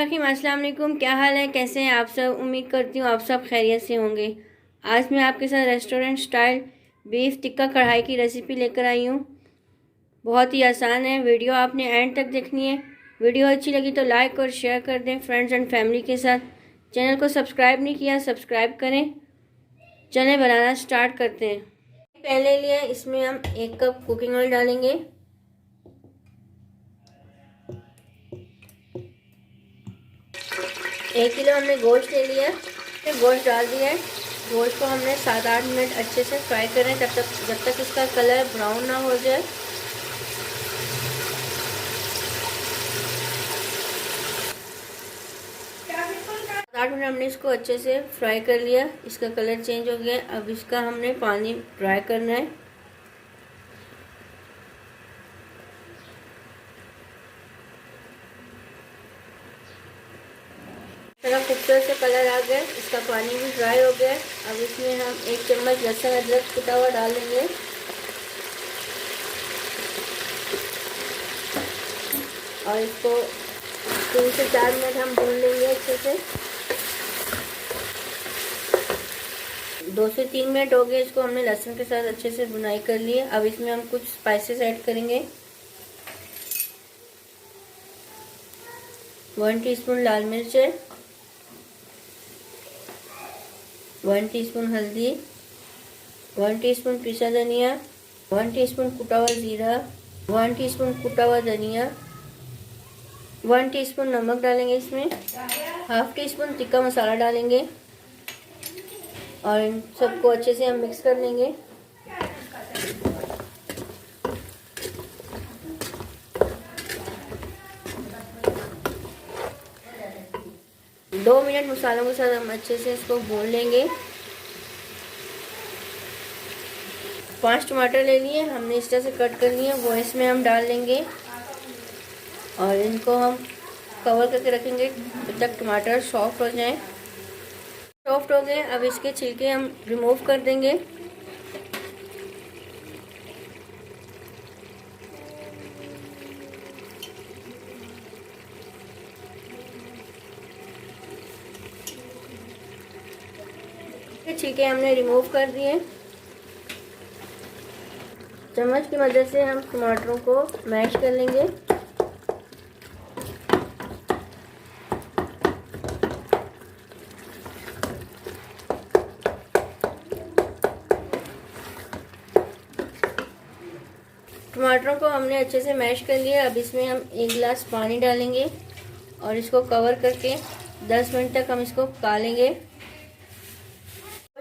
बिस्मिल्लाहिर्रहमानिर्रहीम। अस्सलाम वालेकुम। क्या हाल है, कैसे हैं आप सब? उम्मीद करती हूँ आप सब खैरियत से होंगे। आज मैं आपके साथ रेस्टोरेंट स्टाइल बीफ टिक्का कढ़ाई की रेसिपी लेकर आई हूँ। बहुत ही आसान है। वीडियो आपने एंड तक देखनी है। वीडियो अच्छी लगी तो लाइक और शेयर कर दें फ्रेंड्स एंड फैमिली के साथ। चैनल को सब्सक्राइब नहीं किया, सब्सक्राइब करें। चने बनाना स्टार्ट करते हैं। पहले लिए इसमें हम 1 कप कुकिंग ऑयल डालेंगे। 1 किलो हमने गोश्त ले लिया है, गोश्त डाल दिया है। गोश्त को हमने 7-8 मिनट अच्छे से फ्राई करें जब तक इसका कलर ब्राउन ना हो जाए। आठ मिनट हमने इसको अच्छे से फ्राई कर लिया, इसका कलर चेंज हो गया। अब इसका हमने पानी ड्राई करना है। तरह खूबसूरत से कलर आ गया, इसका पानी भी ड्राई हो गया। अब इसमें हम 1 चम्मच लहसुन अदरक कुटा हुआ डाल देंगे और इसको 3 से 4 मिनट हम भून लेंगे अच्छे से। 2 से 3 मिनट हो गए, इसको हमने लहसुन के साथ अच्छे से भुनाई कर ली है। अब इसमें हम कुछ स्पाइसेस ऐड करेंगे। 1 टीस्पून लाल मिर्च, 1 टीस्पून हल्दी, 1 टीस्पून पिसा धनिया, 1 टीस्पून कुटा हुआ जीरा, 1 टीस्पून कुटा हुआ धनिया, 1 टीस्पून नमक डालेंगे इसमें। 1/2 टीस्पून तिक्का मसाला डालेंगे और इन सबको अच्छे से हम मिक्स कर लेंगे। दो मिनट मसालों के साथ हम अच्छे से इसको भून लेंगे। 5 टमाटर ले लिए हमने, इस तरह से कट कर लिए, वो इसमें हम डाल लेंगे और इनको हम कवर करके रखेंगे जब तक टमाटर सॉफ्ट हो जाएं। सॉफ्ट हो गए, अब इसके छिलके हम रिमूव कर देंगे। छिलके हमने रिमूव कर दिए। चम्मच की मदद से हम टमाटरों को मैश कर लेंगे। टमाटरों को हमने अच्छे से मैश कर लिया। अब इसमें हम 1 गिलास पानी डालेंगे और इसको कवर करके 10 मिनट तक हम इसको पका लेंगे।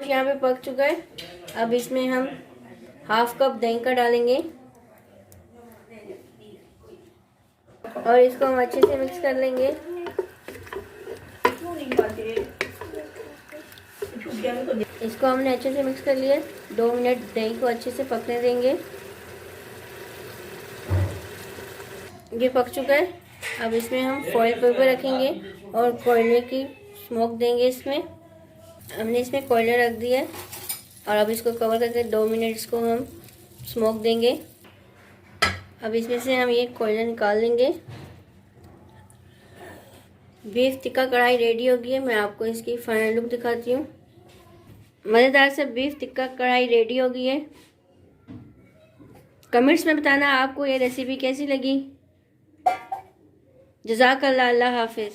यहाँ पे पक चुका है। अब इसमें हम 1/2 कप दही का डालेंगे और इसको हम अच्छे से मिक्स कर लेंगे। इसको हमने अच्छे से मिक्स कर लिया। 2 मिनट दही को अच्छे से पकने देंगे। ये पक चुका है। अब इसमें हम फॉइल पेपर रखेंगे और कोयले की स्मोक देंगे इसमें। हमने इसमें कोयला रख दिया है और अब इसको कवर करके 2 मिनट इसको हम स्मोक देंगे। अब इसमें से हम ये कोयला निकाल लेंगे। बीफ टिक्का कढ़ाई रेडी हो गई है। मैं आपको इसकी फाइनल लुक दिखाती हूँ। मज़ेदार से बीफ टिक्का कढ़ाई रेडी हो गई है। कमेंट्स में बताना आपको ये रेसिपी कैसी लगी। जज़ाकल्लाह। अल्लाह हाफिज़।